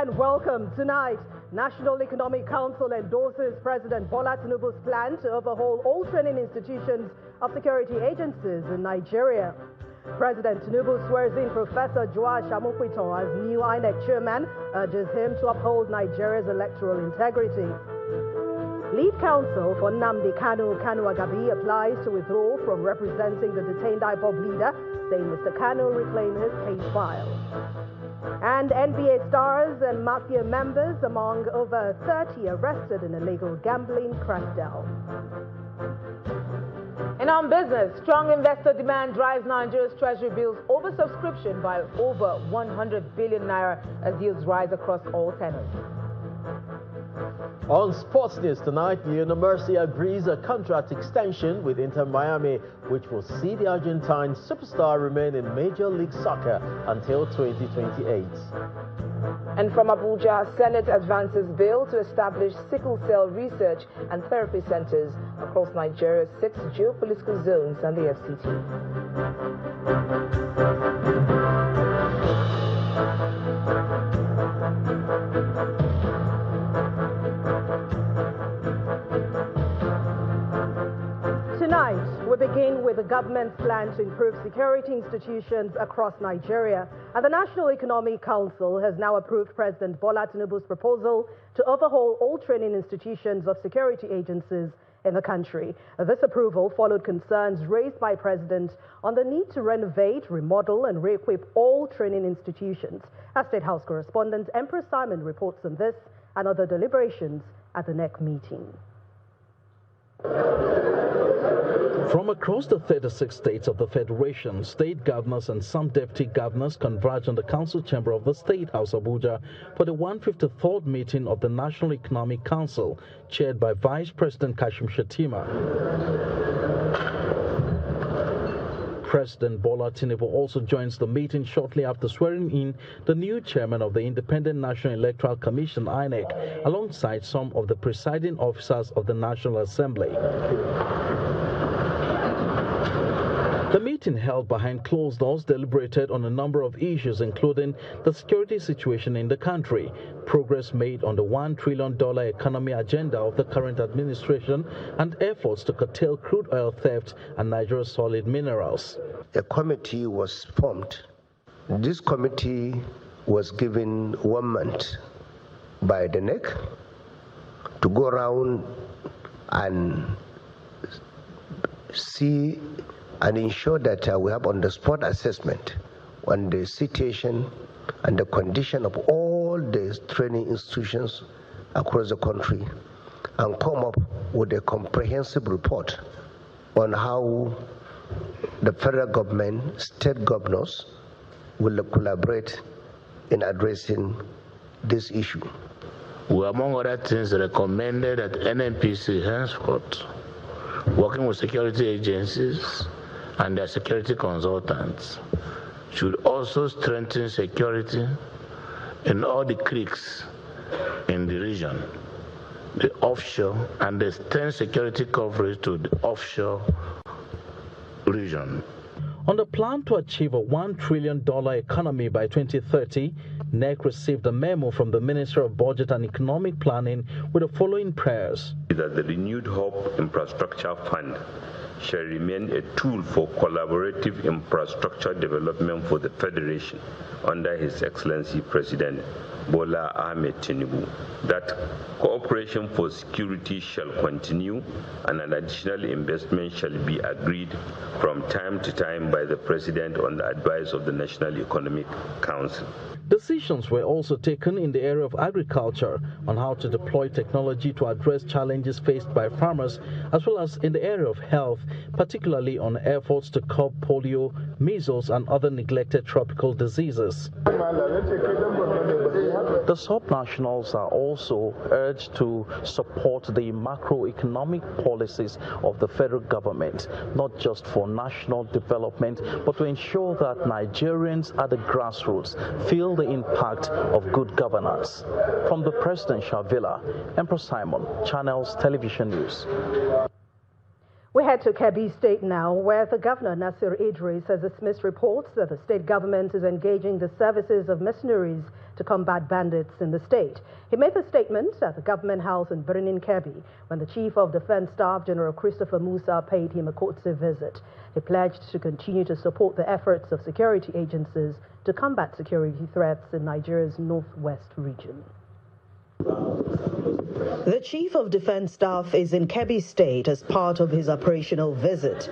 and welcome. Tonight, National Economic Council endorses President Bola Tinubu's plan to overhaul all training institutions of security agencies in Nigeria. President Tinubu swears in Professor Joash Amokwito as new INEC chairman, urges him to uphold Nigeria's electoral integrity. Lead counsel for Nnamdi Kanu, Kanu Agabi, applies to withdraw from representing the detained IPOB leader, saying Mr. Kanu reclaim his case file. And NBA stars and mafia members among over 30 arrested in illegal gambling crackdown. And on business, strong investor demand drives Nigeria's treasury bills oversubscription by over 100 billion naira as yields rise across all tenors. On sports news tonight, Lionel Messi agrees a contract extension with Inter Miami, which will see the Argentine superstar remain in Major League Soccer until 2028. And from Abuja, Senate advances bill to establish sickle cell research and therapy centers across Nigeria's 6 geopolitical zones and the FCT. Tonight, we begin with the government's plan to improve security institutions across Nigeria. And the National Economic Council has now approved President Bola Tinubu's proposal to overhaul all training institutions of security agencies in the country. This approval followed concerns raised by President on the need to renovate, remodel, and re-equip all training institutions. Our State House correspondent Empress Simon reports on this and other deliberations at the NEC meeting. From across the 36 states of the Federation, state governors and some deputy governors converged on the council chamber of the State House, Abuja, for the 153rd meeting of the National Economic Council, chaired by Vice President Kashim Shettima. President Bola Tinubu also joins the meeting shortly after swearing in the new chairman of the Independent National Electoral Commission, INEC, alongside some of the presiding officers of the National Assembly. The meeting, held behind closed doors, deliberated on a number of issues, including the security situation in the country, progress made on the $1 trillion economy agenda of the current administration, and efforts to curtail crude oil theft and Nigeria's solid minerals. A committee was formed. This committee was given 1 month by the NEC to go around and see and ensure that we have on-the-spot assessment on the situation and the condition of all the training institutions across the country and come up with a comprehensive report on how the federal government, state governors will collaborate in addressing this issue. We, among other things, recommended that NNPC henceforth, working with security agencies and their security consultants, should also strengthen security in all the creeks in the region, the offshore, and extend security coverage to the offshore region. On the plan to achieve a $1 trillion economy by 2030, NEC received a memo from the Minister of Budget and Economic Planning with the following prayers. That the renewed Hope Infrastructure Fund shall remain a tool for collaborative infrastructure development for the Federation under His Excellency President Bola Ahmed Tinubu. That cooperation for security shall continue and an additional investment shall be agreed from time to time by the President on the advice of the National Economic Council. Decisions were also taken in the area of agriculture on how to deploy technology to address challenges faced by farmers, as well as in the area of health, particularly on efforts to curb polio, measles, and other neglected tropical diseases. The subnationals are also urged to support the macroeconomic policies of the federal government, not just for national development, but to ensure that Nigerians at the grassroots feel the impact of good governance. From the presidential villa, Empress Simon, Channels Television News. We head to Kebbi State now, where the Governor, Nasir Idris, has dismissed reports that the state government is engaging the services of mercenaries to combat bandits in the state. He made the statement at the government house in Kebbi when the Chief of Defense Staff, General Christopher Musa, paid him a courtesy visit. He pledged to continue to support the efforts of security agencies to combat security threats in Nigeria's northwest region. The Chief of Defense Staff is in Kebbi State as part of his operational visit.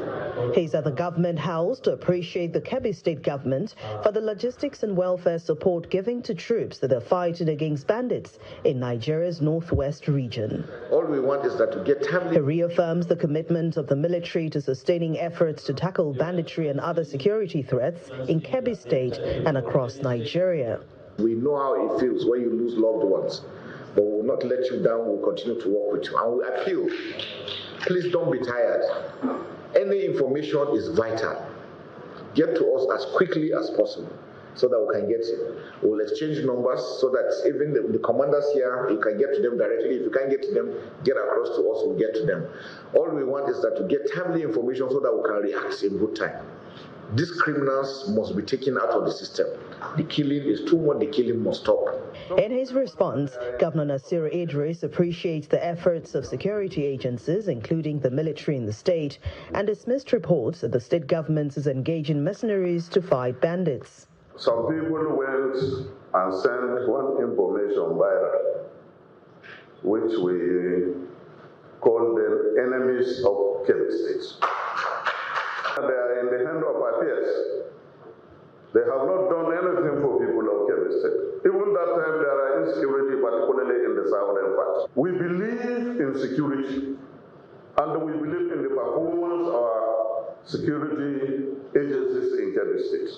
He's at the government house to appreciate the Kebbi State government for the logistics and welfare support given to troops that are fighting against bandits in Nigeria's northwest region. All we want is that to get timely. He reaffirms the commitment of the military to sustaining efforts to tackle banditry and other security threats in Kebbi State and across Nigeria. We know how it feels when you lose loved ones. But we will not let you down. We'll continue to work with you. And we appeal, please don't be tired. Any information is vital. Get to us as quickly as possible so that we can get it. We'll exchange numbers so that even the commanders here, you can get to them directly. If you can't get to them, get across to us, we'll get to them. All we want is that to get timely information so that we can react in good time. These criminals must be taken out of the system. The killing is too much. The killing must stop. In his response, Governor Nasir Idris appreciates the efforts of security agencies, including the military in the state, and dismissed reports that the state government is engaging mercenaries to fight bandits. Some people went and sent one information viral, which we call the enemies of Kebbi State. They are in the hand of our peers. They have not done anything for people of Kebbi State. Even that time there are insecurity, particularly in the southern part. We believe in security, and we believe in the performance of our security agencies in Kebbi State.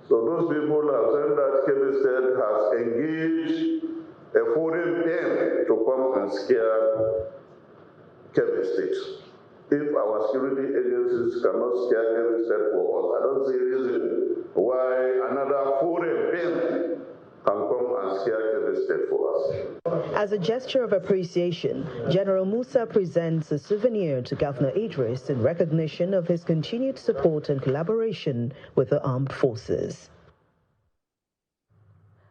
So those people have said that Kebbi State has engaged a foreign pen to come and scare Kebbi State. If our security agencies cannot scare Kebbi State for us, I don't see a reason why another foreign pen can come and scare Kebbi State for us. As a gesture of appreciation, General Musa presents a souvenir to Governor Idris in recognition of his continued support and collaboration with the armed forces.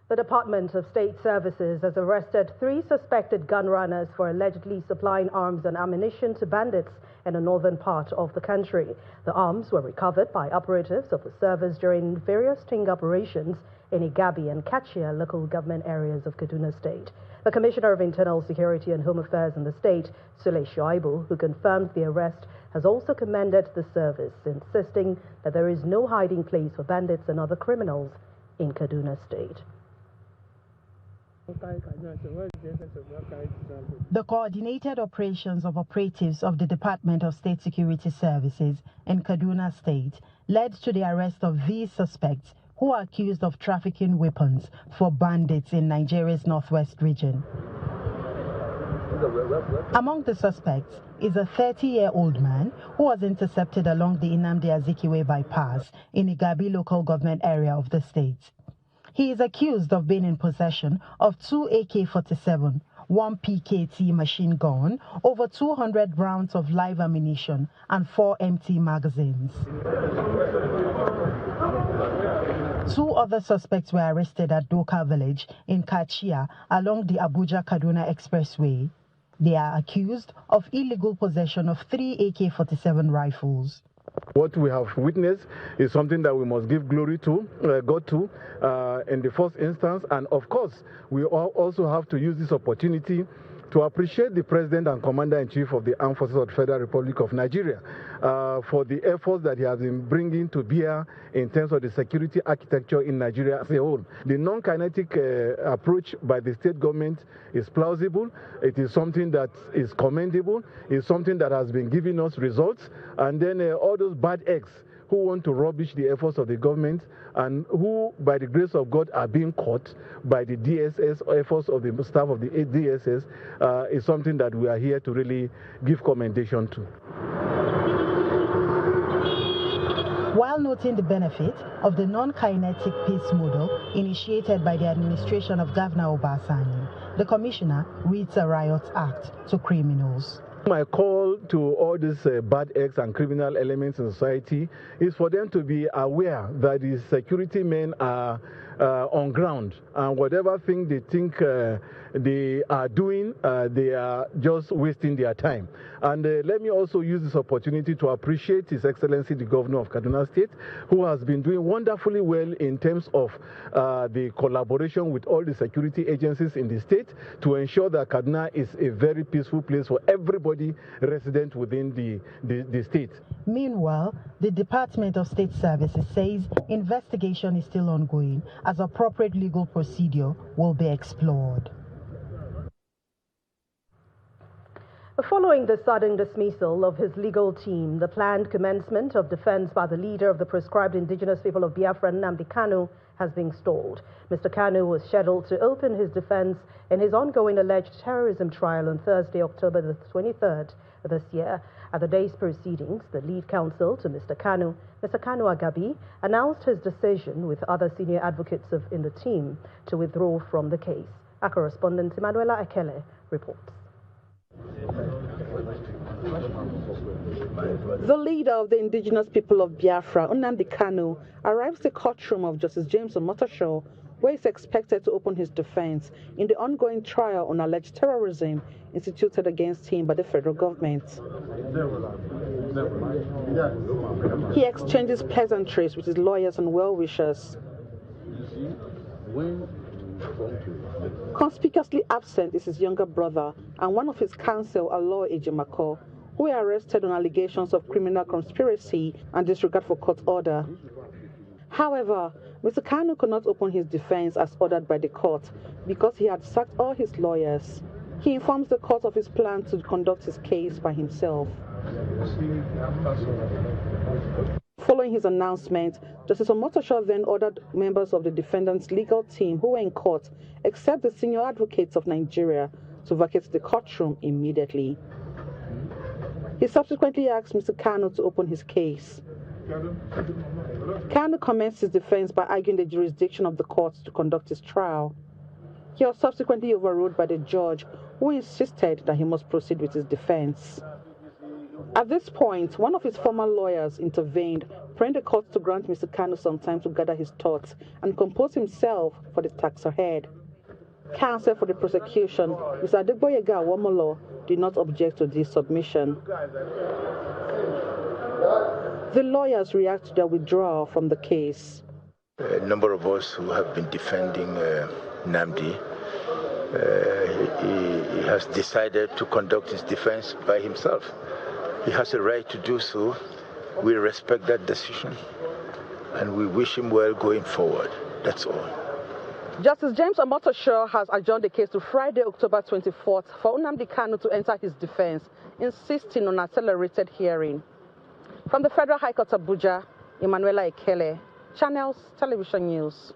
The Department of State Services has arrested 3 suspected gunrunners for allegedly supplying arms and ammunition to bandits in the northern part of the country. The arms were recovered by operatives of the service during various sting operations in Igabi and Kachia local government areas of Kaduna State. The Commissioner of Internal Security and Home Affairs in the state, Sule Shoaibu, who confirmed the arrest, has also commended the service, insisting that there is no hiding place for bandits and other criminals in Kaduna State. The coordinated operations of operatives of the Department of State Security Services in Kaduna State led to the arrest of these suspects who are accused of trafficking weapons for bandits in Nigeria's northwest region. Among the suspects is a 30-year-old man who was intercepted along the Nnamdi Kanu bypass in Igabi local government area of the state. He is accused of being in possession of 2 AK-47, 1 PKT machine gun, over 200 rounds of live ammunition, and 4 empty magazines. 2 other suspects were arrested at Doka village in Kachia along the Abuja-Kaduna Expressway. They are accused of illegal possession of 3 AK-47 rifles. What we have witnessed is something that we must give glory to, God to, in the first instance. And of course, we also have to use this opportunity to appreciate the President and Commander-in-Chief of the Armed Forces of the Federal Republic of Nigeria for the efforts that he has been bringing to bear in terms of the security architecture in Nigeria as a whole. The non-kinetic approach by the state government is plausible. It is something that is commendable. It's something that has been giving us results. And then all those bad eggs who want to rubbish the efforts of the government and who, by the grace of God, are being caught by the DSS, efforts of the staff of the DSS, is something that we are here to really give commendation to. While noting the benefit of the non-kinetic peace model initiated by the administration of Governor Obasanjo, the Commissioner reads a riot act to criminals. My call to all these bad eggs and criminal elements in society is for them to be aware that the security men are on ground, and whatever thing they think they are doing, they are just wasting their time. And let me also use this opportunity to appreciate His Excellency the Governor of Kaduna State, who has been doing wonderfully well in terms of the collaboration with all the security agencies in the state to ensure that Kaduna is a very peaceful place for everybody resident within the state. Meanwhile, the Department of State Services says investigation is still ongoing as appropriate legal procedure will be explored. Following the sudden dismissal of his legal team, the planned commencement of defense by the leader of the proscribed indigenous people of Biafra, Nnamdi Kanu, has been stalled. Mr. Kanu was scheduled to open his defense in his ongoing alleged terrorism trial on Thursday, October the 23rd this year. At the day's proceedings, the lead counsel to Mr. Kanu Agabi, announced his decision with other senior advocates in the team to withdraw from the case. Our correspondent Emanuela Ekele reports. The leader of the indigenous people of Biafra, Nnamdi Kanu, arrives at the courtroom of Justice James Omotosho, where he is expected to open his defense in the ongoing trial on alleged terrorism instituted against him by the federal government. He exchanges pleasantries with his lawyers and well-wishers. Conspicuously absent is his younger brother and one of his counsel, Aloy Ejimako, who were arrested on allegations of criminal conspiracy and disregard for court order. However, Mr. Kanu could not open his defense as ordered by the court because he had sacked all his lawyers. He informs the court of his plan to conduct his case by himself. Following his announcement, Justice Omotosho then ordered members of the defendant's legal team who were in court, except the senior advocates of Nigeria, to vacate the courtroom immediately. He subsequently asked Mr. Kanu to open his case. Kanu commenced his defense by arguing the jurisdiction of the court to conduct his trial. He was subsequently overruled by the judge, who insisted that he must proceed with his defense. At this point, one of his former lawyers intervened, praying the court to grant Mr. Kanu some time to gather his thoughts and compose himself for the task ahead. Counsel for the prosecution, Mr. Adegboyega Awomolo, did not object to this submission. The lawyers react to their withdrawal from the case. A number of us who have been defending Nnamdi, he has decided to conduct his defense by himself. He has a right to do so. We respect that decision, and we wish him well going forward. That's all. Justice James Omotosho has adjourned the case to Friday, October 24th for Nnamdi Kanu to enter his defense, insisting on accelerated hearing. From the Federal High Court Abuja, Emanuela Ekele, Channels Television News.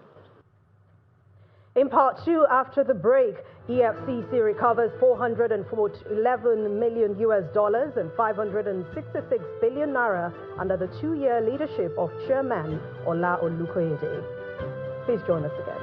In part two, after the break, EFCC recovers $411 million and 566 billion naira under the 2-year leadership of Chairman Ola Olukoyede. Please join us again.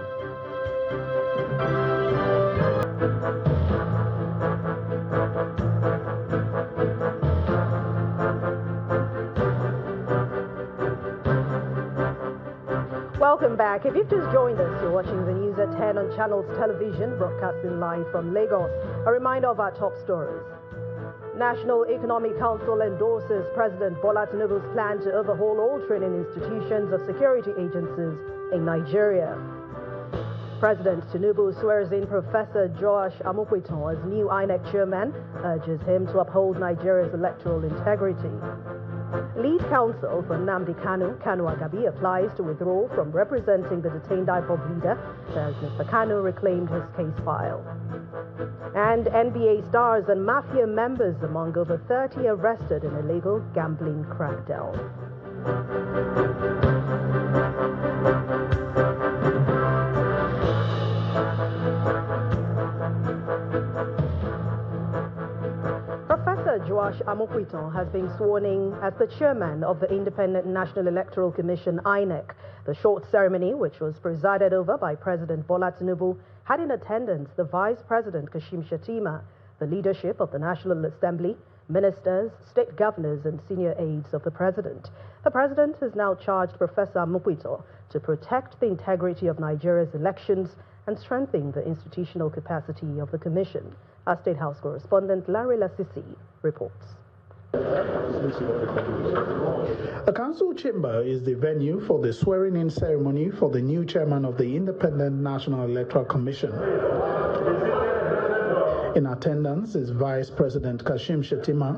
Welcome back. If you've just joined us, you're watching the news at 10 on Channels Television, broadcasting live from Lagos. A reminder of our top stories. National Economic Council endorses President Bola Tinubu's plan to overhaul all training institutions of security agencies in Nigeria. President Tinubu swears in Professor Joash Amokweton as new INEC chairman, urges him to uphold Nigeria's electoral integrity. Lead counsel for Nnamdi Kanu, Kanu Agabi, applies to withdraw from representing the detained IPOB leader as Mr. Kanu reclaimed his case file. And NBA stars and mafia members among over 30 arrested in illegal gambling crackdown. Professor Joash Amokweton has been sworn in as the chairman of the Independent National Electoral Commission, INEC. The short ceremony, which was presided over by President Bola Tinubu, had in attendance the Vice President Kashim Shettima, the leadership of the National Assembly, ministers, state governors, and senior aides of the president. The president has now charged Professor Mupito to protect the integrity of Nigeria's elections and strengthen the institutional capacity of the commission. Our State House correspondent Larry Lasisi reports. A council chamber is the venue for the swearing-in ceremony for the new chairman of the Independent National Electoral Commission. In attendance is Vice President Kashim Shettima,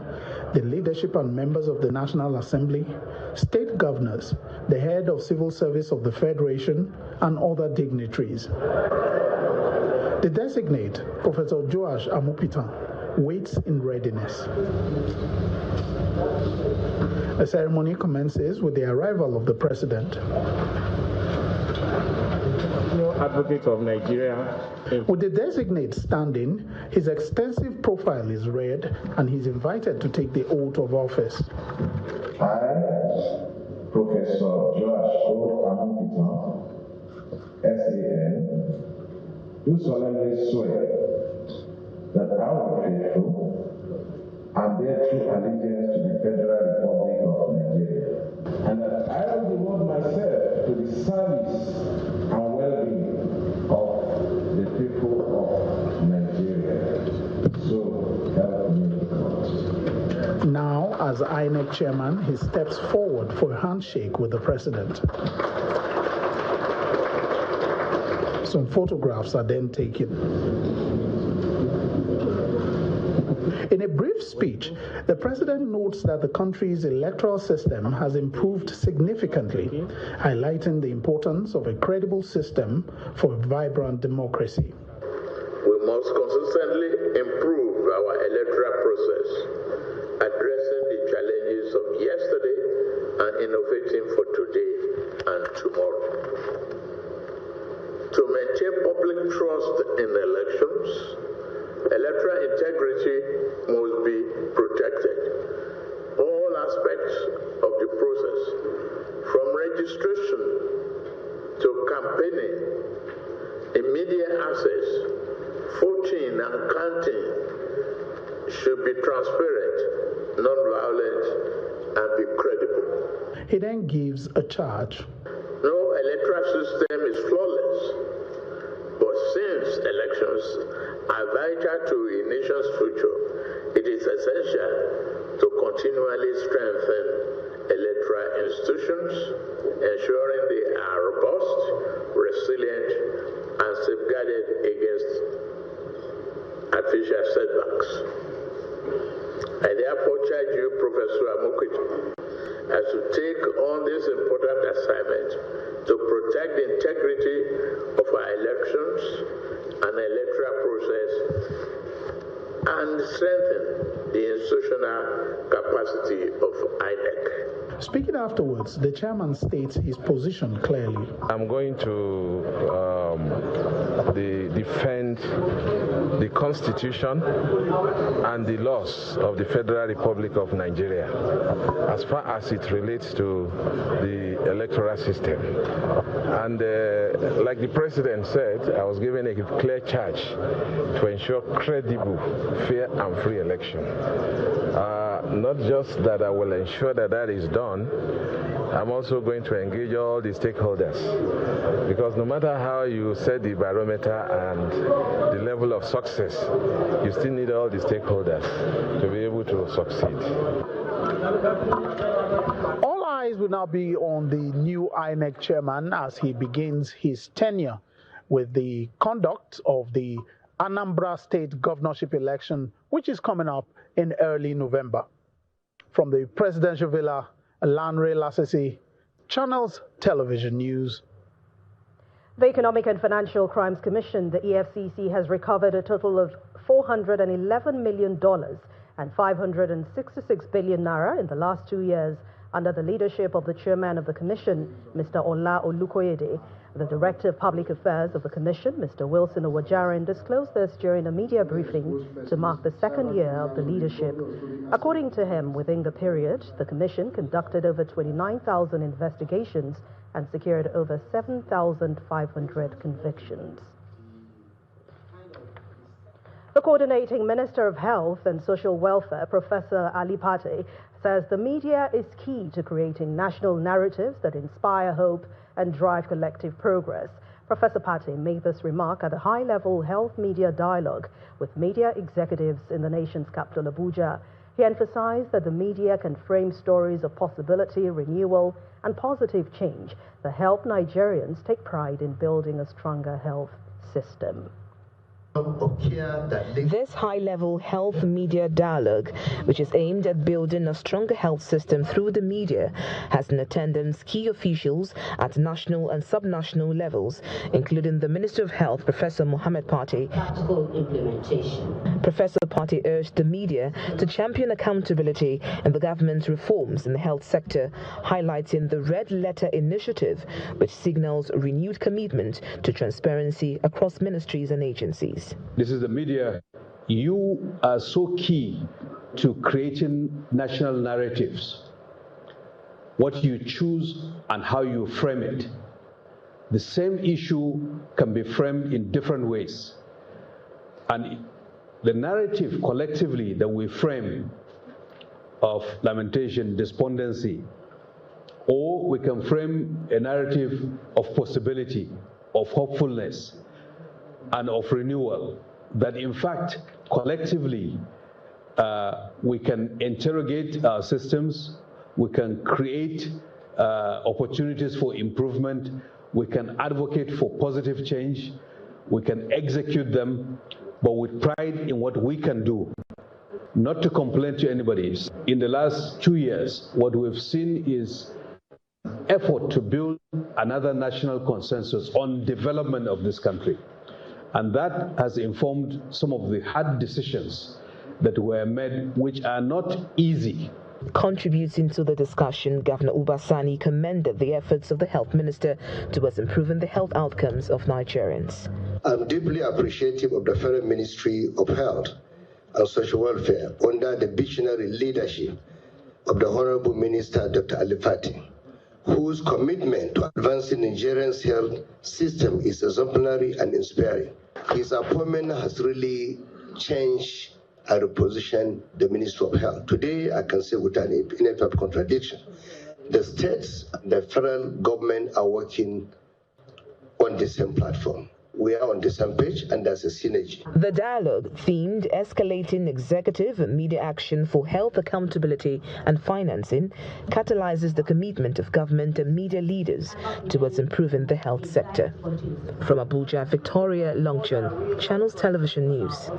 the leadership and members of the National Assembly, state governors, the head of civil service of the Federation, and other dignitaries. The designate, Professor Joash Amupita, waits in readiness. The ceremony commences with the arrival of the president. Advocate of Nigeria. With the designate standing, his extensive profile is read and he's invited to take the oath of office. I, Professor Joash Amupita, SAN, do solemnly swear that I will be faithful and bear true allegiance to the Federal Republic of Nigeria, and that I will devote myself to the service and well-being of the people of Nigeria. So help me God. Now, as INEC chairman, he steps forward for a handshake with the president. Some photographs are then taken. In a brief speech, the president notes that the country's electoral system has improved significantly, highlighting the importance of a credible system for a vibrant democracy. We must consistently improve our electoral process, addressing the challenges of yesterday and innovating for today and tomorrow. To maintain public trust in elections, electoral integrity must be protected. All aspects of the process, from registration to campaigning, immediate access, voting and counting, should be transparent, non-violent, and be credible. He then gives a charge. No electoral system is flawless, but since elections are vital to a nation's future, it is essential to continually strengthen electoral institutions, ensuring they are robust, resilient, and safeguarded against artificial setbacks. I therefore charge you, Professor Amukito, as you take on this important assignment to protect the integrity of our elections and electoral process and strengthen the institutional capacity of INEC. Speaking afterwards, the chairman states his position clearly. I'm going to defend the Constitution and the laws of the Federal Republic of Nigeria as far as it relates to the electoral system. And like the president said, I was given a clear charge to ensure credible, fair and free election. Not just that I will ensure that that is done, I'm also going to engage all the stakeholders, because no matter how you set the barometer and the level of success, you still need all the stakeholders to be able to succeed. All eyes will now be on the new INEC chairman as he begins his tenure with the conduct of the Anambra State governorship election, which is coming up in early November. From the presidential villa, Larry Lasisi, Channels Television News. The Economic and Financial Crimes Commission, the EFCC, has recovered a total of $411 million and 566 billion naira in the last 2 years under the leadership of the chairman of the commission, Mr. Ola Olukoyede. The Director of Public Affairs of the Commission, Mr. Wilson Owajaren, disclosed this during a media briefing to mark the second year of the leadership. According to him, within the period, the Commission conducted over 29,000 investigations and secured over 7,500 convictions. The Coordinating Minister of Health and Social Welfare, Professor Ali Pate, says the media is key to creating national narratives that inspire hope and drive collective progress. Professor Pate made this remark at a high-level health media dialogue with media executives in the nation's capital, Abuja. He emphasized that the media can frame stories of possibility, renewal, and positive change that help Nigerians take pride in building a stronger health system. This high-level health media dialogue, which is aimed at building a stronger health system through the media, has in attendance key officials at national and sub-national levels, including the Minister of Health, Professor Mohammed Pate. Professor Pate urged the media to champion accountability in the government's reforms in the health sector, highlighting the Red Letter Initiative, which signals renewed commitment to transparency across ministries and agencies. This is the media. You are so key to creating national narratives. What you choose and how you frame it. The same issue can be framed in different ways. And the narrative collectively that we frame of lamentation, despondency, or we can frame a narrative of possibility, of hopefulness, and of renewal, that in fact, collectively, we can interrogate our systems, we can create opportunities for improvement, we can advocate for positive change, we can execute them, but with pride in what we can do, not to complain to anybody. In the last 2 years, what we've seen is effort to build another national consensus on development of this country. And that has informed some of the hard decisions that were made, which are not easy. Contributing to the discussion, Governor Uba Sani commended the efforts of the health minister towards improving the health outcomes of Nigerians. I'm deeply appreciative of the Federal Ministry of Health and Social Welfare under the visionary leadership of the Honorable Minister Dr. Ali Pate, whose commitment to advancing Nigeria's health system is exemplary and inspiring. His appointment has really changed and repositioned the Ministry of Health. Today, I can say without any contradiction, the states and the federal government are working on the same platform. We are on the same page, and there's a synergy. The dialogue themed escalating executive and media action for health accountability and financing catalyzes the commitment of government and media leaders towards improving the health sector. From Abuja, Victoria Longchun, Channels Television News.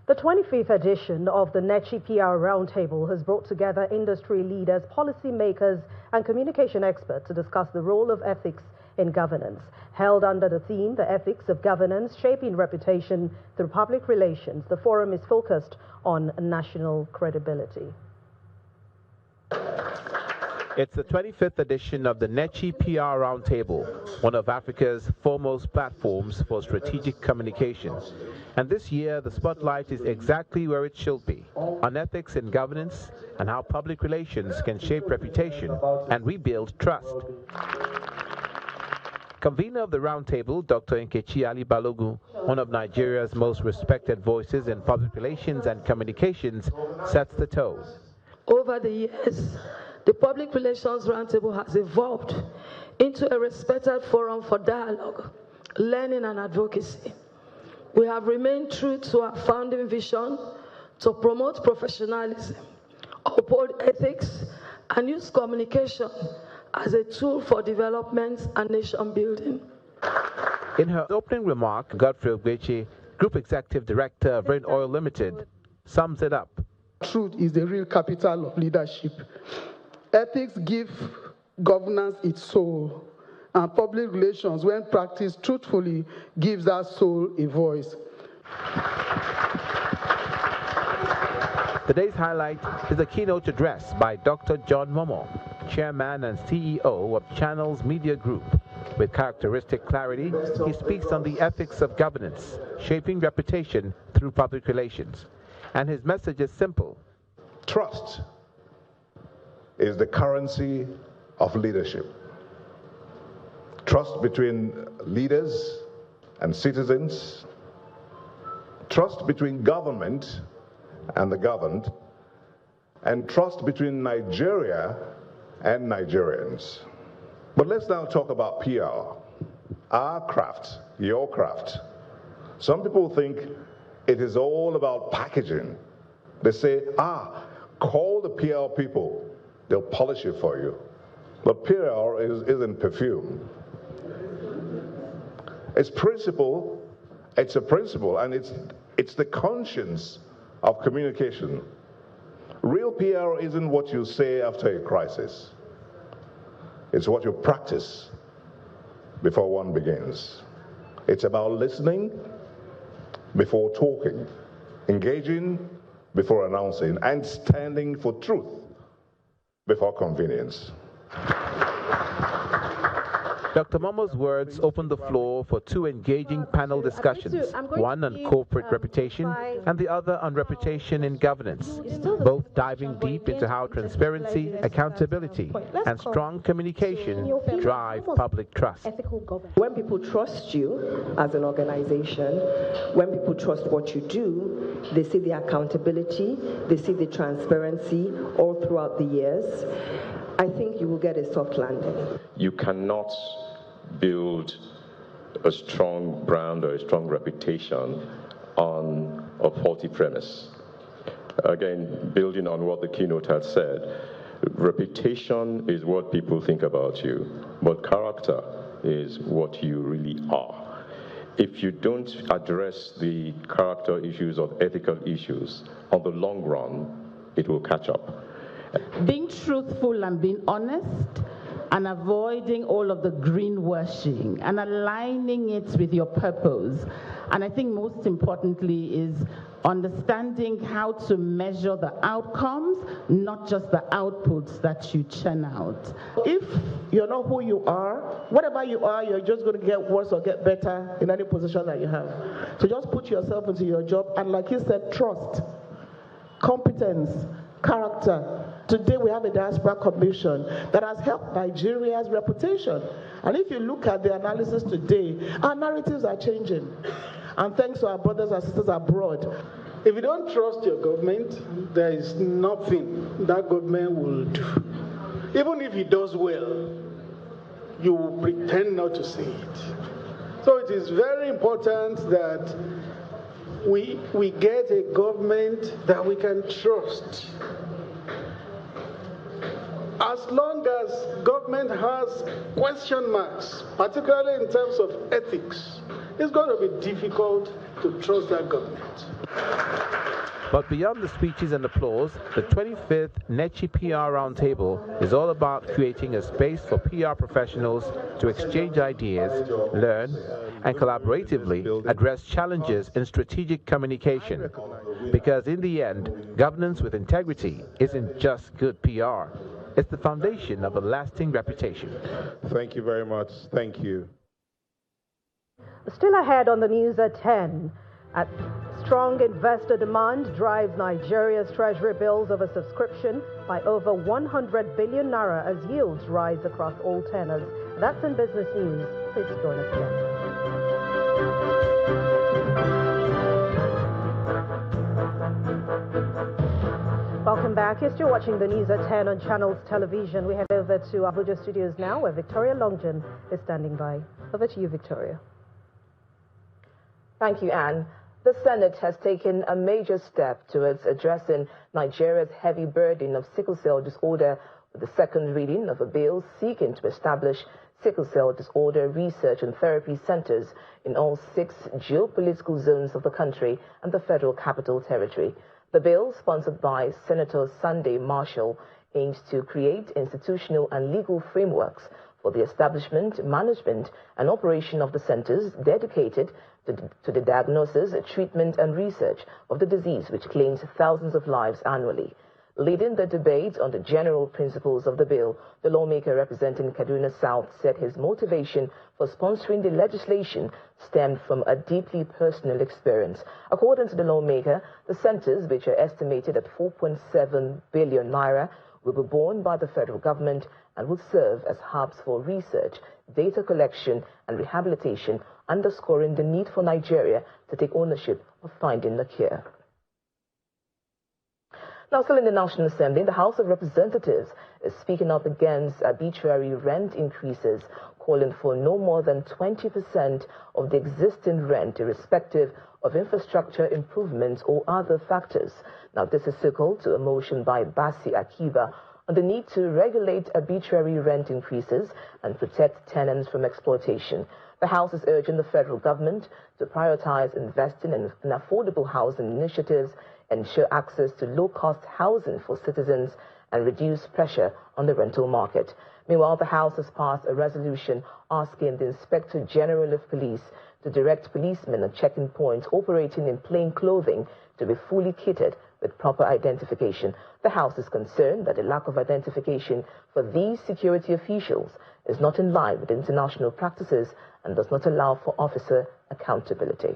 The 25th edition of the NECHI PR Roundtable has brought together industry leaders, policymakers, and communication experts to discuss the role of ethics in governance. Held under the theme, The Ethics of Governance, Shaping Reputation Through Public Relations, the forum is focused on national credibility. It's the 25th edition of the NECHI PR Roundtable, one of Africa's foremost platforms for strategic communication. And this year, the spotlight is exactly where it should be, on ethics in governance and how public relations can shape reputation and rebuild trust. Convener of the roundtable, Dr. Nkechi Ali Balogun, one of Nigeria's most respected voices in public relations and communications, sets the tone. Over the years, the Public Relations Roundtable has evolved into a respected forum for dialogue, learning, and advocacy. We have remained true to our founding vision to promote professionalism, uphold ethics, and use communication as a tool for development and nation building. In her opening remark, Godfrey Ogbeche, Group Executive Director of Rain Oil Limited, sums it up. Truth is the real capital of leadership. Ethics give governance its soul, and public relations, when practiced truthfully, gives that soul a voice. Today's highlight is a keynote address by Dr. John Momo, Chairman and CEO of Channels Media Group. With characteristic clarity, he speaks on the ethics of governance, shaping reputation through public relations. And his message is simple. Trust is the currency of leadership. Trust between leaders and citizens, trust between government and the governed, and trust between Nigeria and Nigerians. But let's now talk about PR, our craft, your craft. Some people think it is all about packaging. They say, call the PR people, they'll polish it for you. But PR isn't perfume. It's principle, it's a principle, and it's the conscience of communication. Real PR isn't what you say after a crisis. It's what you practice before one begins. It's about listening before talking, engaging before announcing, and standing for truth before convenience. Dr. Momo's words opened the floor for two engaging panel discussions, one on corporate reputation and the other on reputation in governance, both diving deep into how transparency, accountability, and strong communication drive public trust. When people trust you as an organization, when people trust what you do, they see the accountability, they see the transparency all throughout the years. I think you will get a soft landing. You cannot build a strong brand or a strong reputation on a faulty premise. Again, building on what the keynote had said, reputation is what people think about you, but character is what you really are. If you don't address the character issues or ethical issues, on the long run, it will catch up. Being truthful and being honest and avoiding all of the greenwashing and aligning it with your purpose. And I think most importantly is understanding how to measure the outcomes, not just the outputs that you churn out. If you're not who you are, whatever you are, you're just going to get worse or get better in any position that you have. So just put yourself into your job, and like you said, trust, competence, character. Today we have a diaspora commission that has helped Nigeria's reputation. And if you look at the analysis today, our narratives are changing. And thanks to our brothers and sisters abroad. If you don't trust your government, there is nothing that government will do. Even if it does well, you will pretend not to see it. So it is very important that we get a government that we can trust. As long as government has question marks, particularly in terms of ethics, it's going to be difficult to trust that government. But beyond the speeches and applause, the 25th NECHI PR Roundtable is all about creating a space for PR professionals to exchange ideas, learn, and collaboratively address challenges in strategic communication. Because in the end, governance with integrity isn't just good PR. It's the foundation of a lasting reputation. Thank you very much. Thank you. Still ahead on the news at 10. Strong investor demand drives Nigeria's treasury bills oversubscription by over 100 billion naira as yields rise across all tenors. That's in business news. Please join us again. Welcome back. You're still watching the news at 10 on Channels Television. We head over to Abuja studios now, where Victoria Longton is standing by. Over to you, Victoria. Thank you, Anne. The Senate has taken a major step towards addressing Nigeria's heavy burden of sickle cell disorder with the second reading of a bill seeking to establish sickle cell disorder research and therapy centers in all 6 geopolitical zones of the country and the Federal Capital Territory. The bill, sponsored by Senator Sunday Marshall, aims to create institutional and legal frameworks for the establishment, management, and operation of the centers dedicated to the diagnosis, treatment, and research of the disease which claims thousands of lives annually. Leading the debate on the general principles of the bill, the lawmaker representing Kaduna South said his motivation for sponsoring the legislation stemmed from a deeply personal experience. According to the lawmaker, the centers, which are estimated at 4.7 billion naira, will be borne by the federal government and will serve as hubs for research, data collection and rehabilitation, underscoring the need for Nigeria to take ownership of finding the cure. Now, still in the National Assembly, the House of Representatives is speaking up against arbitrary rent increases, calling for no more than 20% of the existing rent, irrespective of infrastructure improvements or other factors. Now, this is equal to a motion by Basi Akiba on the need to regulate arbitrary rent increases and protect tenants from exploitation. The House is urging the federal government to prioritize investing in affordable housing initiatives, ensure access to low-cost housing for citizens, and reduce pressure on the rental market. Meanwhile, the House has passed a resolution asking the Inspector General of Police to direct policemen at checking points operating in plain clothing to be fully kitted with proper identification. The House is concerned that the lack of identification for these security officials is not in line with international practices and does not allow for officer accountability.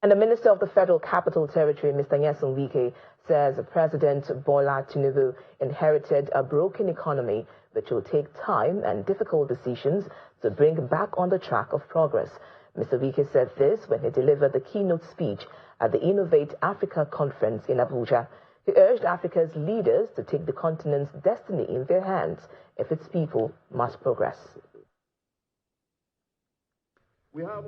And the Minister of the Federal Capital Territory, Mr. Nyesom Wike, says President Bola Tinubu inherited a broken economy which will take time and difficult decisions to bring back on the track of progress. Mr. Wike said this when he delivered the keynote speech at the Innovate Africa conference in Abuja. He urged Africa's leaders to take the continent's destiny in their hands if its people must progress.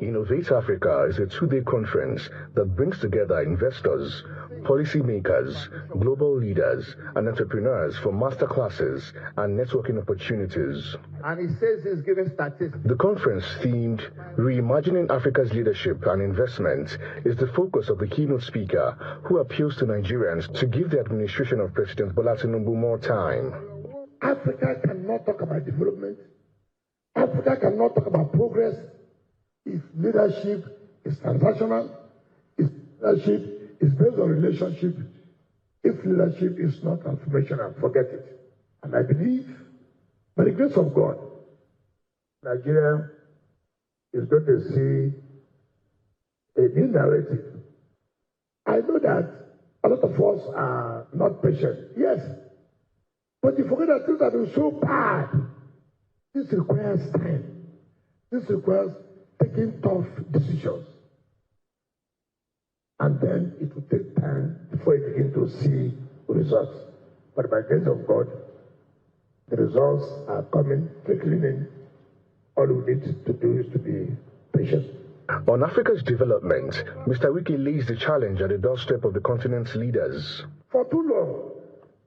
Innovate Africa is a two-day conference that brings together investors, policymakers, global leaders, and entrepreneurs for masterclasses and networking opportunities. And he says he's giving statistics. The conference, themed Reimagining Africa's Leadership and Investment, is the focus of the keynote speaker, who appeals to Nigerians to give the administration of President Bola Tinubu more time. Africa cannot talk about development. Africa cannot talk about progress if leadership is transactional, if leadership is based on relationship, if leadership is not transformational, forget it. And I believe, by the grace of God, Nigeria is going to see a new narrative. I know that a lot of us are not patient, yes, but you forget that things that are so bad. This requires time. This requires taking tough decisions. And then it will take time before you begin to see results. But by the grace of God, the results are coming, trickling in. All we need to do is to be patient. On Africa's development, Mr. Wike lays the challenge at the doorstep of the continent's leaders. For too long,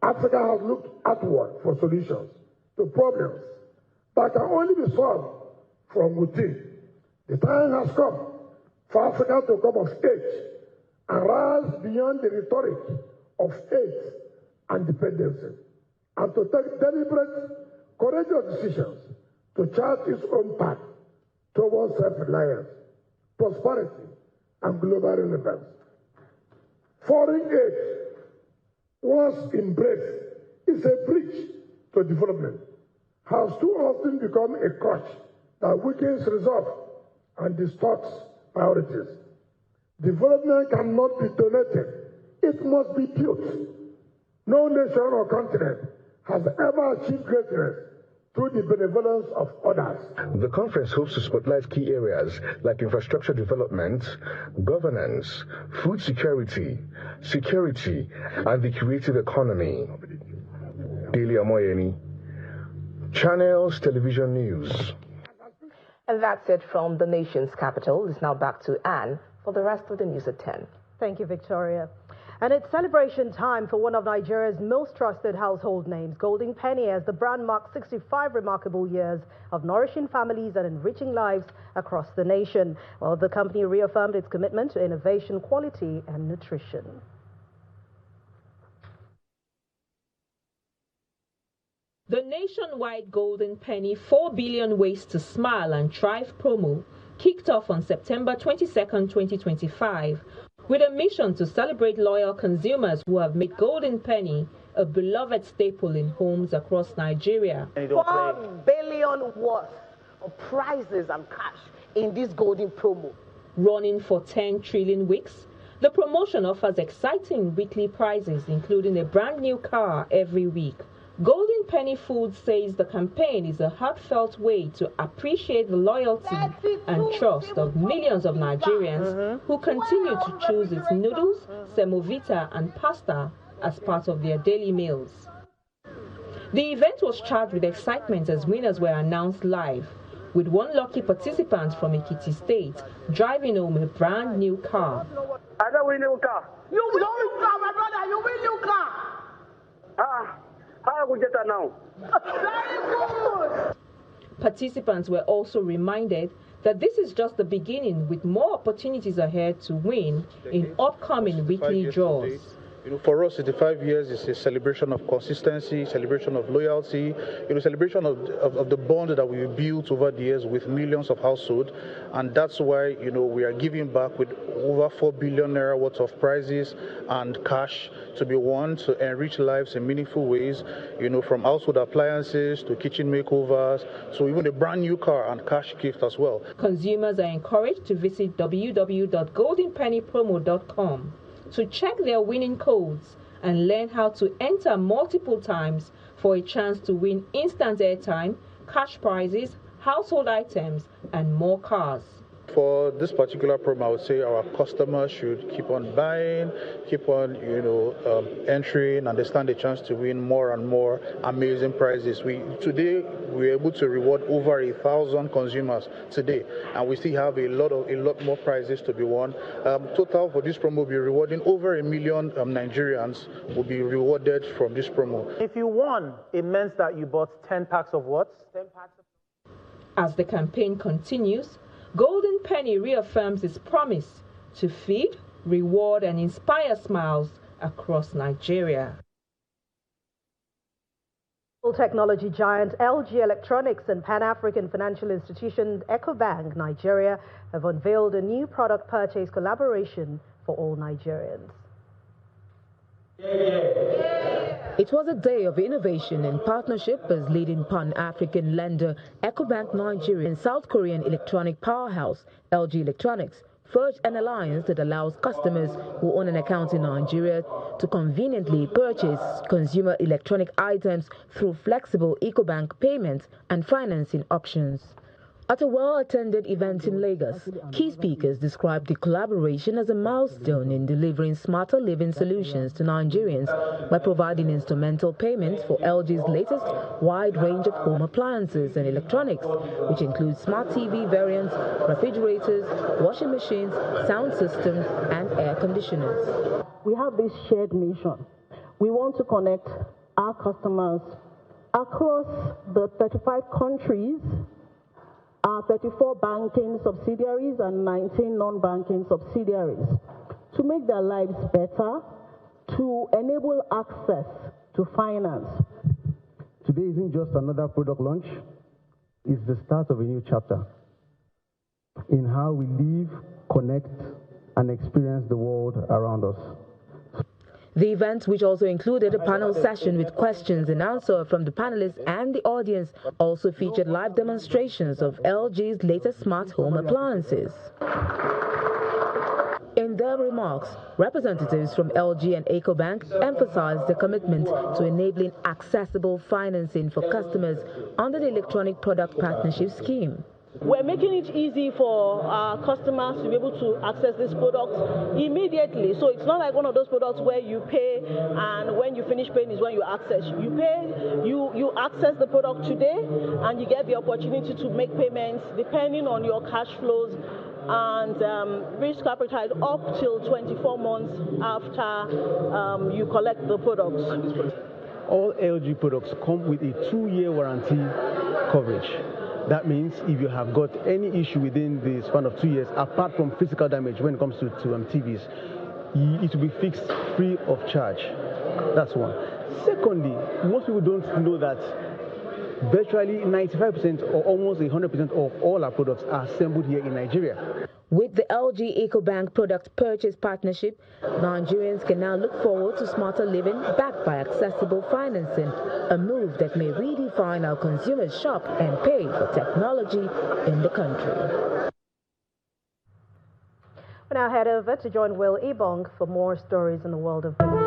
Africa has looked outward for solutions to problems that can only be solved from within. The time has come for Africa to come of age and rise beyond the rhetoric of aid and dependency, and to take deliberate, courageous decisions to chart its own path towards self-reliance, prosperity, and global relevance. Foreign aid, once embraced, is a bridge to development, has too often become a crutch that weakens resolve and distorts priorities. Development cannot be donated, it must be built. No nation or continent has ever achieved greatness through the benevolence of others. The conference hopes to spotlight key areas like infrastructure development, governance, food security, and the creative economy. Daily Amoyeni, Channels Television News. And that's it from the nation's capital. It's now back to Anne for the rest of the news at 10. Thank you, Victoria. And it's celebration time for one of Nigeria's most trusted household names, Golden Penny, as the brand marks 65 remarkable years of nourishing families and enriching lives across the nation. Well, the company reaffirmed its commitment to innovation, quality, and nutrition. The nationwide Golden Penny 4 billion Ways to Smile and Thrive promo kicked off on September 22, 2025, with a mission to celebrate loyal consumers who have made Golden Penny a beloved staple in homes across Nigeria. 4 billion worth of prizes and cash in this golden promo. Running for 10 trillion weeks, The promotion offers exciting weekly prizes, including a brand new car every week. Golden Penny Foods says the campaign is a heartfelt way to appreciate the loyalty and trust of millions of Nigerians who continue to choose its noodles, semovita and pasta as part of their daily meals. The event was charged with excitement as winners were announced live, with one lucky participant from Ekiti State driving home a brand new car. I don't win new car. You win new car, my brother. You win new car. How will get that now? Very good. Participants were also reminded that this is just the beginning, with more opportunities ahead to win in upcoming weekly draws. For us, the 5 years is a celebration of consistency, celebration of loyalty, celebration of the bond that we built over the years with millions of households. And that's why, we are giving back with over 4 billion naira worth of prizes and cash to be won to enrich lives in meaningful ways, from household appliances to kitchen makeovers, so even a brand new car and cash gift as well. Consumers are encouraged to visit www.goldenpennypromo.com to check their winning codes and learn how to enter multiple times for a chance to win instant airtime, cash prizes, household items, and more cars. For this particular program, I would say our customers should keep on buying, keep on, entering, and they stand a chance to win more and more amazing prizes. Today we're able to reward over 1,000 consumers today, and we still have a lot more prizes to be won. Total for this promo will be rewarding over 1 million Nigerians will be rewarded from this promo. If you won, it meant that you bought 10 packs of what? 10 packs of... As the campaign continues, Golden Penny reaffirms its promise to feed, reward, and inspire smiles across Nigeria. Technology giant LG Electronics and Pan-African financial institution Ecobank Nigeria have unveiled a new product purchase collaboration for all Nigerians. It was a day of innovation and partnership as leading Pan-African lender Ecobank Nigeria and South Korean electronic powerhouse LG Electronics forged an alliance that allows customers who own an account in Nigeria to conveniently purchase consumer electronic items through flexible Ecobank payment and financing options. At a well-attended event in Lagos, key speakers described the collaboration as a milestone in delivering smarter living solutions to Nigerians by providing instrumental payments for LG's latest wide range of home appliances and electronics, which includes smart TV variants, refrigerators, washing machines, sound systems, and air conditioners. We have this shared mission. We want to connect our customers across the 35 countries, our 34 banking subsidiaries and 19 non-banking subsidiaries, to make their lives better, to enable access to finance. Today isn't just another product launch, it's the start of a new chapter in how we live, connect, and experience the world around us. The event, which also included a panel session with questions and answers from the panelists and the audience, also featured live demonstrations of LG's latest smart home appliances. In their remarks, representatives from LG and Ecobank emphasized their commitment to enabling accessible financing for customers under the Electronic Product Partnership Scheme. We're making it easy for our customers to be able to access this product immediately. So it's not like one of those products where you pay and when you finish paying is when you access. You pay, you access the product today and you get the opportunity to make payments depending on your cash flows and risk appetite up till 24 months after you collect the products. All LG products come with a 2-year warranty coverage. That means if you have got any issue within the span of 2 years, apart from physical damage when it comes to TVs, it will be fixed free of charge. That's one. Secondly, most people don't know that virtually 95% or almost 100% of all our products are assembled here in Nigeria. With the LG Ecobank product purchase partnership, Nigerians can now look forward to smarter living backed by accessible financing, a move that may redefine how consumers shop and pay for technology in the country. We now head over to join Will Ebong for more stories in the world of business.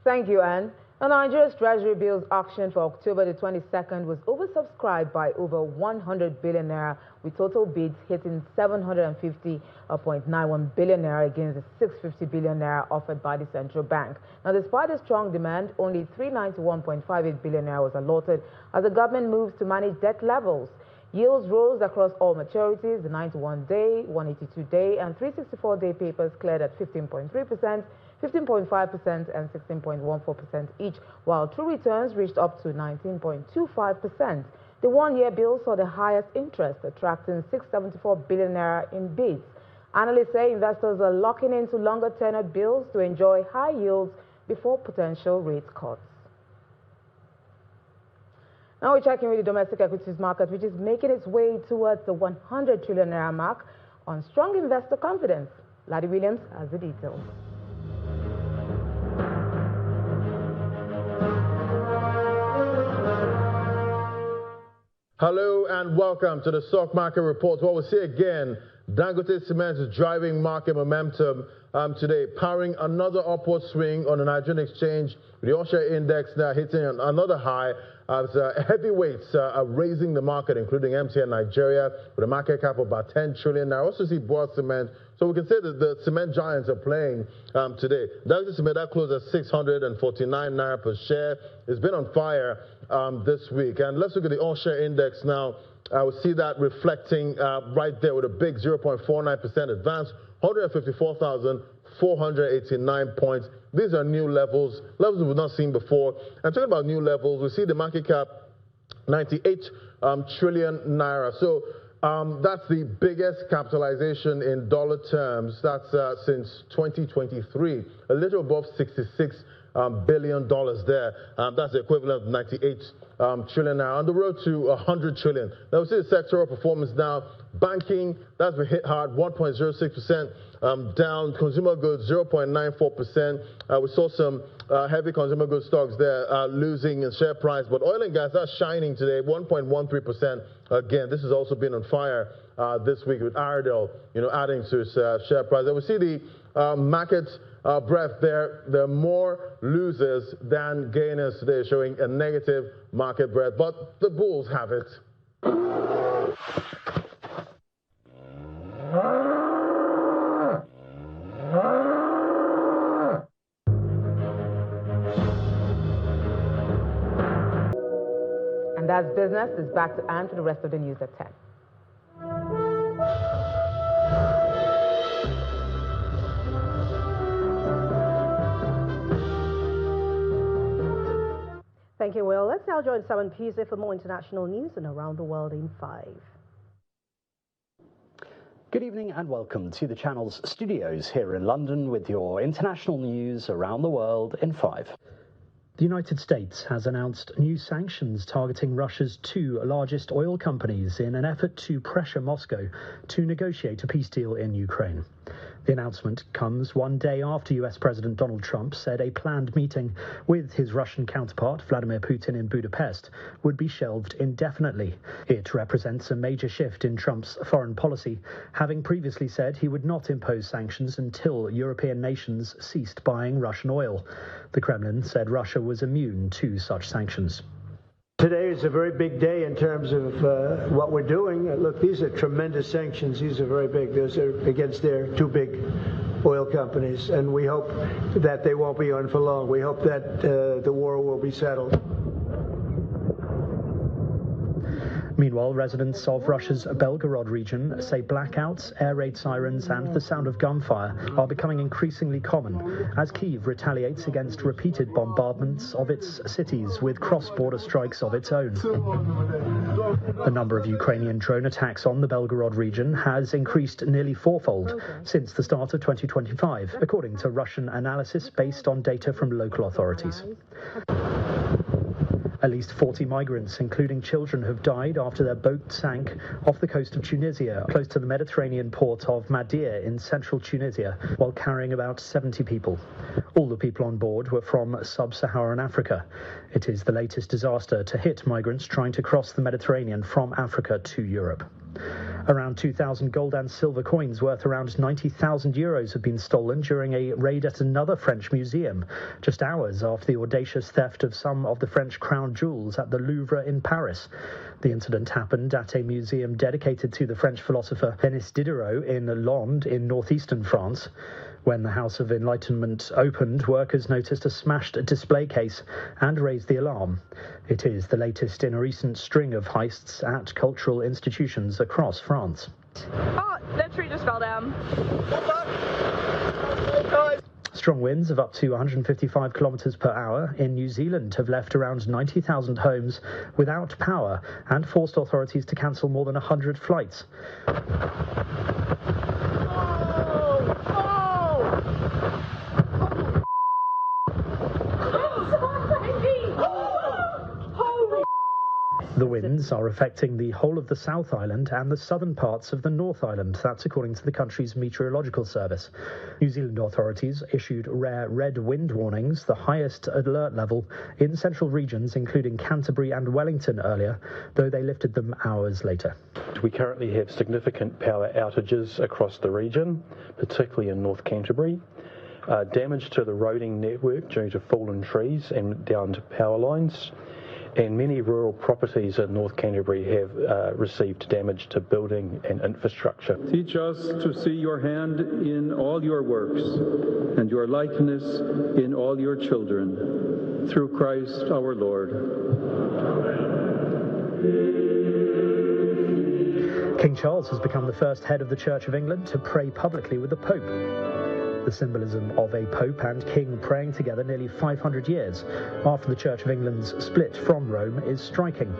Thank you, Anne. Nigeria's Treasury bills auction for October the 22nd was oversubscribed by over 100 billion naira, with total bids hitting 750.91 billion naira against the 650 billion naira offered by the central bank. Now, despite the strong demand, only 391.58 billion naira was allotted as the government moves to manage debt levels. Yields rose across all maturities. The 91-day, 182-day, and 364-day papers cleared at 15.3%. 15.5% and 16.14% each, while true returns reached up to 19.25%. The one-year bill saw the highest interest, attracting 674 billion naira in bids. Analysts say investors are locking into longer tenured bills to enjoy high yields before potential rate cuts. Now we're checking with the domestic equities market, which is making its way towards the 100 trillion naira mark on strong investor confidence. Ladi Williams has the details. Hello and welcome to the Stock Market Report. What we see again, Dangote Cement is driving market momentum today, powering another upward swing on the Nigerian exchange. The all-share index now hitting another high as heavyweights are raising the market, including MTN Nigeria, with a market cap of about 10 trillion. Now, also see Boa Cement. So we can say that the cement giants are playing today. Dangote Cement that closed at 649 naira per share. It's been on fire this week. And let's look at the all-share index now. We see that reflecting right there with a big 0.49% advance, 154,489 points. These are new levels we've not seen before. And talking about new levels, we see the market cap 98 trillion naira. So that's the biggest capitalization in dollar terms. That's since 2023, a little above $66 billion there. That's the equivalent of 98 trillion now. On the road to 100 trillion. Now we see the sectoral performance now. Banking, that's been hit hard, 1.06% down. Consumer goods, 0.94%. We saw some heavy consumer goods stocks there losing in share price. But oil and gas, that's shining today, 1.13%. Again, this has also been on fire this week with Iredell, adding to its share price. And we see the market breadth there. There are more losers than gainers today, showing a negative market breadth. But the bulls have it. And that's business. It's back to Anne for the rest of the news at 10. Thank you, Will. Let's now join Simon Puse for more international news and around the world in 5. Good evening and welcome to the channel's studios here in London with your international news around the world in 5. The United States has announced new sanctions targeting Russia's 2 largest oil companies in an effort to pressure Moscow to negotiate a peace deal in Ukraine. The announcement comes one day after US President Donald Trump said a planned meeting with his Russian counterpart, Vladimir Putin, in Budapest would be shelved indefinitely. It represents a major shift in Trump's foreign policy, having previously said he would not impose sanctions until European nations ceased buying Russian oil. The Kremlin said Russia was immune to such sanctions. Today is a very big day in terms of what we're doing. Look, these are tremendous sanctions. These are very big. Those are against their 2 big oil companies, and we hope that they won't be on for long. We hope that the war will be settled. Meanwhile, residents of Russia's Belgorod region say blackouts, air raid sirens and the sound of gunfire are becoming increasingly common as Kyiv retaliates against repeated bombardments of its cities with cross-border strikes of its own. The number of Ukrainian drone attacks on the Belgorod region has increased nearly 4-fold since the start of 2025, according to Russian analysis based on data from local authorities. At least 40 migrants, including children, have died after their boat sank off the coast of Tunisia, close to the Mediterranean port of Madir in central Tunisia, while carrying about 70 people. All the people on board were from sub-Saharan Africa. It is the latest disaster to hit migrants trying to cross the Mediterranean from Africa to Europe. Around 2,000 gold and silver coins worth around 90,000 euros have been stolen during a raid at another French museum, just hours after the audacious theft of some of the French crown jewels at the Louvre in Paris. The incident happened at a museum dedicated to the French philosopher Denis Diderot in Londres in northeastern France. When the House of Enlightenment opened, workers noticed a smashed display case and raised the alarm. It is the latest in a recent string of heists at cultural institutions across France. Oh, that tree just fell down. Strong winds of up to 155 kilometres per hour in New Zealand have left around 90,000 homes without power and forced authorities to cancel more than 100 flights. The winds are affecting the whole of the South Island and the southern parts of the North Island. That's according to the country's meteorological service. New Zealand authorities issued rare red wind warnings, the highest alert level in central regions, including Canterbury and Wellington earlier, though they lifted them hours later. We currently have significant power outages across the region, particularly in North Canterbury. Damage to the roading network due to fallen trees and down to power lines. And many rural properties in North Canterbury have received damage to building and infrastructure. Teach us to see your hand in all your works and your likeness in all your children. Through Christ our Lord. King Charles has become the first head of the Church of England to pray publicly with the Pope. The symbolism of a Pope and King praying together nearly 500 years after the Church of England's split from Rome is striking.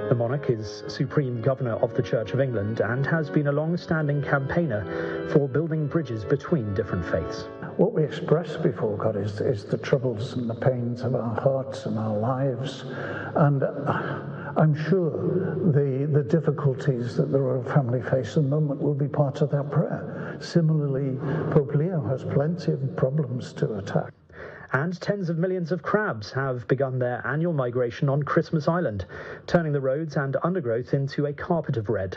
The monarch is supreme governor of the Church of England and has been a long-standing campaigner for building bridges between different faiths. What we express before God is the troubles and the pains of our hearts and our lives. And I'm sure the difficulties that the royal family face at the moment will be part of that prayer. Similarly, Pope Leo has plenty of problems to attack. And tens of millions of crabs have begun their annual migration on Christmas Island, turning the roads and undergrowth into a carpet of red.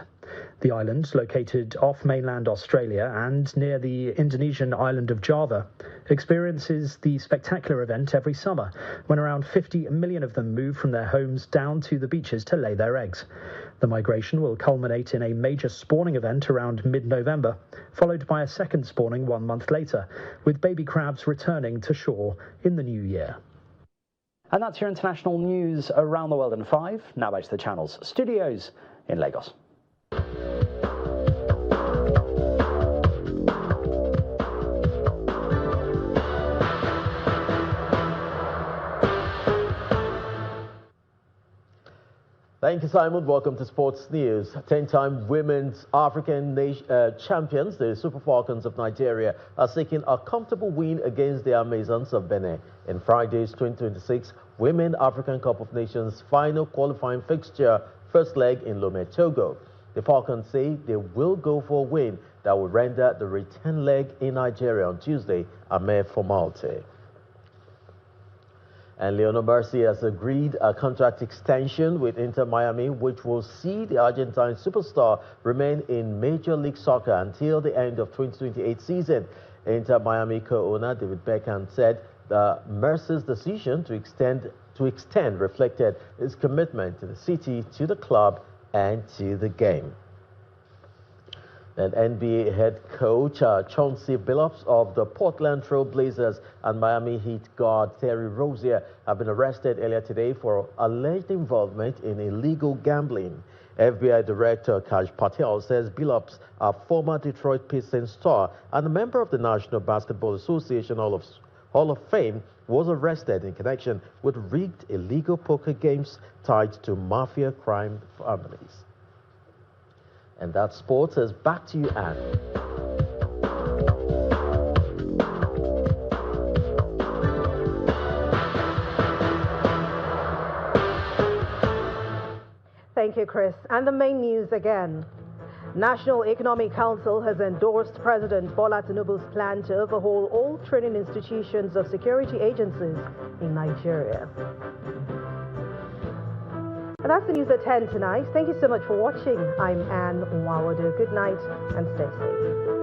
The island, located off mainland Australia and near the Indonesian island of Java, experiences the spectacular event every summer, when around 50 million of them move from their homes down to the beaches to lay their eggs. The migration will culminate in a major spawning event around mid-November, followed by a second spawning 1 month later, with baby crabs returning to shore in the new year. And that's your international news around the world in 5. Now back to the channel's studios in Lagos. Thank you, Simon. Welcome to Sports News. 10-time women's African champions, the Super Falcons of Nigeria, are seeking a comfortable win against the Amazons of Benin in Friday's 2026 Women African Cup of Nations final qualifying fixture, first leg in Lomé, Togo. The Falcons say they will go for a win that will render the return leg in Nigeria on Tuesday a mere formality. And Lionel Messi has agreed a contract extension with Inter Miami, which will see the Argentine superstar remain in Major League Soccer until the end of 2028 season. Inter Miami co-owner David Beckham said Mercy's decision to extend reflected his commitment to the city, to the club, and to the game. And NBA head coach Chauncey Billups of the Portland Trail Blazers and Miami Heat guard Terry Rozier have been arrested earlier today for alleged involvement in illegal gambling. FBI Director Kaj Patel says Billups, a former Detroit Pistons star and a member of the National Basketball Association Hall of Fame, was arrested in connection with rigged illegal poker games tied to mafia crime families. And that sports is back to you, Anne. Thank you, Chris. And the main news again. National Economic Council has endorsed President Bola Tinubu's plan to overhaul all training institutions of security agencies in Nigeria. And that's the news at 10 tonight. Thank you so much for watching. I'm Anne Nwawado. Good night and stay safe.